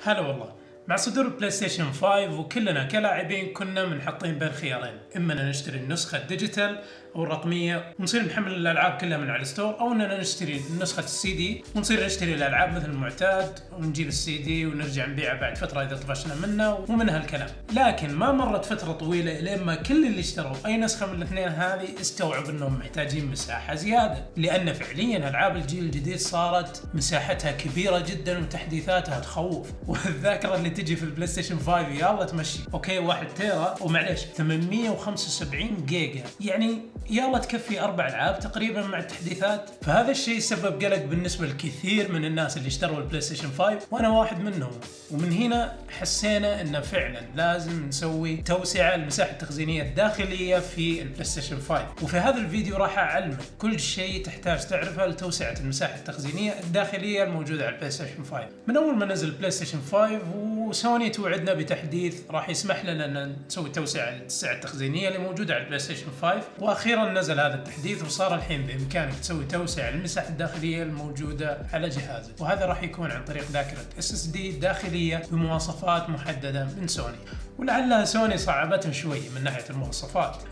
هلا والله. مع صدور البلاي ستيشن 5 وكلنا كلاعبين كنا منحطين بين خيارين، اما ان نشتري النسخه الديجيتال او الرقميه ونصير نحمل الالعاب كلها من على الستور، او اننا نشتري نسخه السي دي ونصير نشتري الالعاب مثل المعتاد ونجيب السي دي ونرجع نبيعه بعد فتره اذا طفشنا منه ومن هالكلام. لكن ما مرت فتره طويله لين ما كل اللي اشتروا اي نسخه من الاثنين هذه استوعبوا انهم محتاجين مساحه زياده، لان فعليا العاب الجيل الجديد صارت مساحتها كبيره جدا وتحديثاتها تخوف، والذاكره اللي تجي في البلاي ستيشن 5 يلا تمشي اوكي 1 تيرا ومعليش 875 جيجا، يعني يلا تكفي 4 ألعاب تقريبا مع التحديثات. فهذا الشيء سبب قلق بالنسبه لكثير من الناس اللي اشتروا البلاي ستيشن 5 وانا واحد منهم. ومن هنا حسينا انه فعلا لازم نسوي توسعه للمساحه التخزينيه الداخليه في البلاي ستيشن 5، وفي هذا الفيديو راح اعلمك كل شيء تحتاج تعرفه لتوسعه المساحه التخزينيه الداخليه الموجوده على البلاي ستيشن 5. من اول ما نزل البلاي ستيشن 5 وسوني توعدنا بتحديث راح يسمح لنا ان نسوي توسعه للسعه التخزينيه اللي موجوده على البلاي ستيشن 5، واخيرا نزل هذا التحديث وصار الحين بامكانك تسوي توسعه للمساحه الداخليه الموجوده على جهازك، وهذا راح يكون عن طريق ذاكره SSD داخليه بمواصفات محدده من سوني. ولعلها سوني صعبتها شوي من ناحيه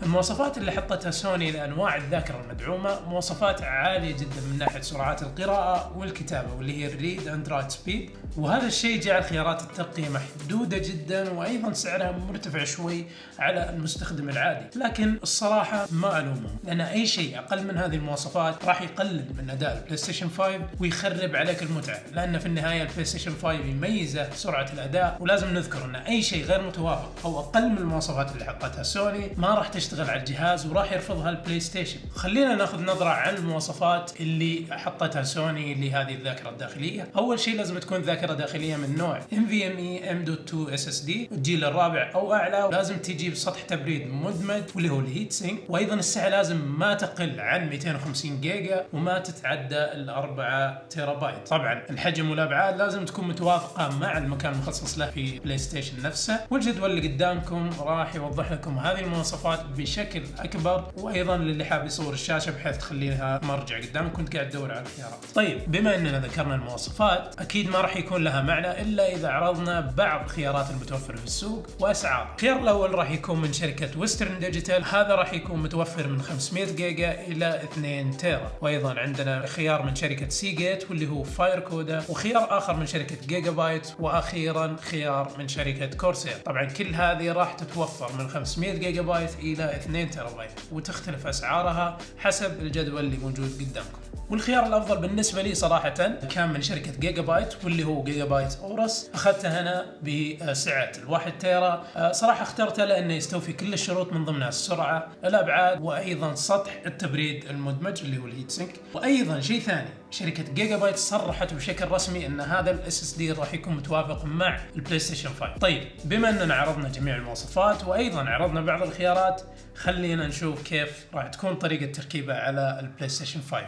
المواصفات اللي حطتها سوني لانواع الذاكره المدعومه مواصفات عاليه جدا من ناحيه سرعات القراءه والكتابه واللي هي الريد اند رايت سبيد، وهذا الشيء جعل خيارات الترقيه محدوده جدا وايضا سعرها مرتفع شوي على المستخدم العادي. لكن الصراحه ما الومهم، لان اي شيء اقل من هذه المواصفات راح يقلل من اداء البلاي ستيشن 5 ويخرب عليك المتعه، لان في النهايه البلاي ستيشن 5 يميزه سرعه الاداء، ولازم نذكر ان اي شيء غير متوافق او اقل من المواصفات اللي حطتها سوني ما راح تشتغل على الجهاز وراح يرفضها البلاي ستيشن. خلينا ناخذ نظره عن المواصفات اللي حطتها سوني لهذه الذاكره الداخليه. اول شيء لازم تكون ذاكره داخليه من نوع NVMe M.2 SSD الجيل الرابع او اعلى، ولازم تجي بسطح تبريد مدمج واللي هو الهيت سينك، وايضا السعه لازم ما تقل عن 250 جيجا وما تتعدى ال 4 تيرا بايت. طبعا الحجم والابعاد لازم تكون متوافقه مع المكان المخصص له في بلاي ستيشن نفسه، والجدول اللي قدامكم راح يوضح لكم هذه المواصفات بشكل اكبر، وايضا للي حاب يصور الشاشه بحيث تخليها مرجع قدامك وانت قاعد تدور على الخيارات. طيب بما اننا ذكرنا المواصفات اكيد ما راح يكون لها معنى الا اذا عرضنا بعض الخيارات المتوفره في السوق واسعار. الخيار الاول راح يكون من شركه ويسترن ديجيتال، هذا راح يكون متوفر من 500 جيجا الى 2 تيرا، وايضا عندنا خيار من شركه سيجيت واللي هو فاير كودا، وخيار اخر من شركه جيجا بايت، واخيرا خيار من شركه كورسير. طبعا كل هذه راح تتوفر من 500 جيجا بايت الى 2 تيرا بايت، وتختلف اسعارها حسب الجدول اللي موجود قدامكم. والخيار الافضل بالنسبه لي صراحه كان من شركه جيجا بايت واللي هو جيجا بايت اورس، اخذته هنا بسعه ال1 تيرا. صراحه اخترته لانه يستوفي كل الشروط من ضمنها السرعه، الابعاد، وايضا سطح التبريد المدمج اللي هو الهيت سينك. وايضا شيء ثاني، شركه جيجا بايت صرحت بشكل رسمي ان هذا الاس اس دي راح يكون متوافق مع البلاي ستيشن 5. طيب بما اننا عرضنا جميع المواصفات وايضا عرضنا بعض الخيارات، خلينا نشوف كيف راح تكون طريقه تركيبه على البلاي ستيشن 5.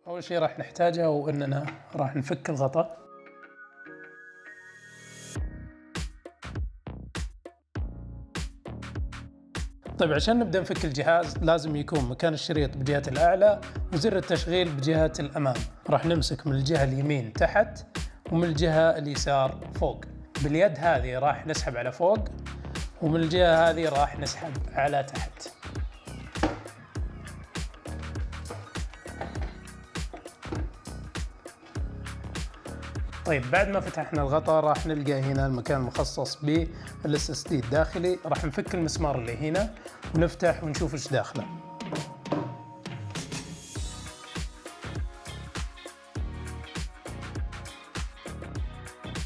اول شيء راح نحتاجه هو اننا راح نفك الغطاء. طيب عشان نبدأ نفك الجهاز لازم يكون مكان الشريط بجهة الأعلى وزر التشغيل بجهة الأمام. راح نمسك من الجهة اليمين تحت ومن الجهة اليسار فوق. باليد هذه راح نسحب على فوق، ومن الجهة هذه راح نسحب على تحت. طيب بعد ما فتحنا الغطاء راح نلقى هنا المكان المخصص بالاس اس دي الداخلي، راح نفك المسمار اللي هنا ونفتح ونشوف ايش داخله.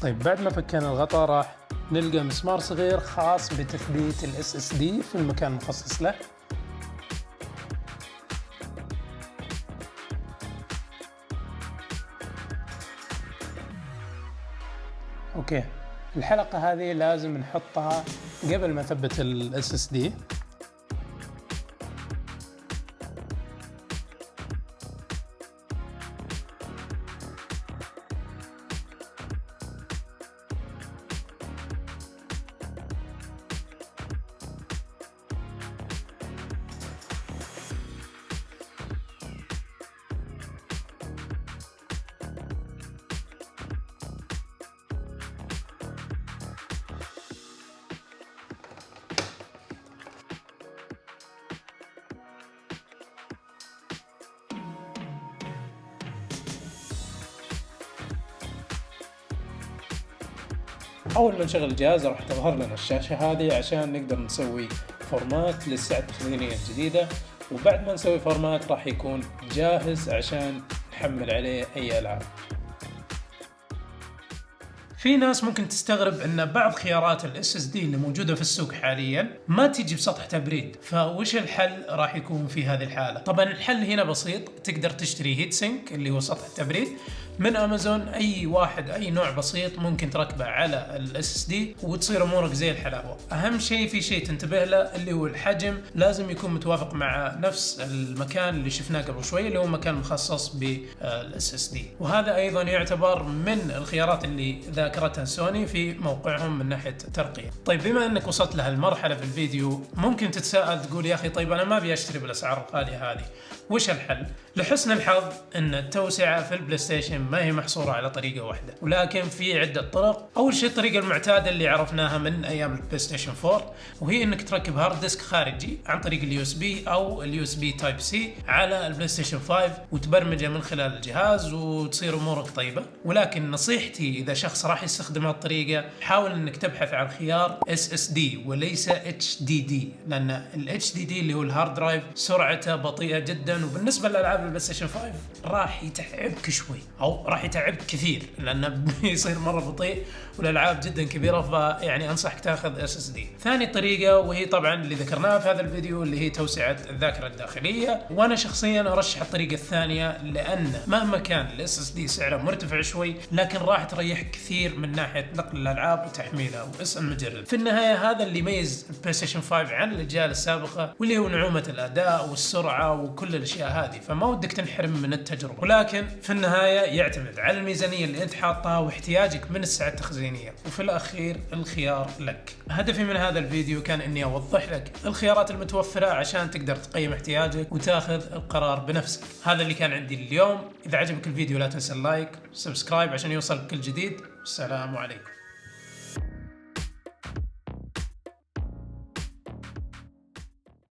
طيب بعد ما فكينا الغطاء راح نلقى مسمار صغير خاص بتثبيت الاس اس دي في المكان المخصص له. اوكي، الحلقة هذه لازم نحطها قبل ما نثبت الاس اس دي. اول ما نشغل الجهاز راح تظهر لنا الشاشة هذه عشان نقدر نسوي فورمات للساعة التخزينية الجديدة، وبعد ما نسوي فورمات راح يكون جاهز عشان نحمل عليه اي العاب. في ناس ممكن تستغرب ان بعض خيارات ال SSD اللي موجودة في السوق حاليا ما تيجي بسطح تبريد، فوش الحل راح يكون في هذه الحالة؟ طبعا الحل هنا بسيط، تقدر تشتري هيت سينك اللي هو سطح تبريد من امازون، اي نوع بسيط ممكن تركبه على ال SSD وتصير امورك زي الحلاوة. اهم شيء في شيء تنتبه له اللي هو الحجم، لازم يكون متوافق مع نفس المكان اللي شفناه قبل شوي اللي هو مكان مخصص بال SSD، وهذا ايضا يعتبر من الخيارات اللي ذكرتها سوني في موقعهم من ناحية الترقية. طيب بما انك وصلت لهالمرحلة في الفيديو ممكن تتساءل تقول يا اخي طيب انا ما ابي اشتري بالاسعار الغالية هذه، وش الحل؟ لحسن الحظ ان التوسعة في البلاي ستيشن ما هي محصورة على طريقة واحدة، ولكن في عدة طرق. اول شيء الطريقة المعتادة اللي عرفناها من ايام البلاي ستيشن 4، وهي انك تركب هارد ديسك خارجي عن طريق اليو اس بي او اليو اس بي تايب سي على البلاي ستيشن 5 وتبرمجه من خلال الجهاز وتصير امورك طيبة. ولكن نصيحتي اذا شخص راح يستخدم هالطريقة حاول انك تبحث عن خيار SSD وليس HDD، لان ال HDD اللي هو الهارد درايف سرعته بطيئة جدا، وبالنسبة للالعاب البلاي ستيشن 5 راح يتعبك شوي او راح يتعبك كثير لانه بيصير مرة بطيء والالعاب جدا كبيرة، فيعني انصحك تاخذ SSD. ثاني طريقة وهي طبعا اللي ذكرناها في هذا الفيديو اللي هي توسعة الذاكرة الداخلية، وانا شخصيا ارشح الطريقة الثانية لان مهما كان ال SSD سعره مرتفع شوي لكن راح تريح كثير من ناحية نقل الالعاب وتحميلها واسأل مجرب. في النهاية هذا اللي يميز البلاي ستيشن 5 عن الاجيال السابقة واللي هو نعومة الاداء والسرعة وكل الاشياء هذه، فما ودك تنحرم من التجربة، ولكن في النهاية يعتمد على الميزانية اللي انت حاطها واحتياجك من الساعة التخزينية، وفي الاخير الخيار لك. هدفي من هذا الفيديو كان اني اوضح لك الخيارات المتوفرة عشان تقدر تقيم احتياجك وتاخذ القرار بنفسك. هذا اللي كان عندي اليوم. اذا عجبك الفيديو لا تنسى اللايك، سبسكرايب عشان يوصلك كل جديد. السلام عليكم.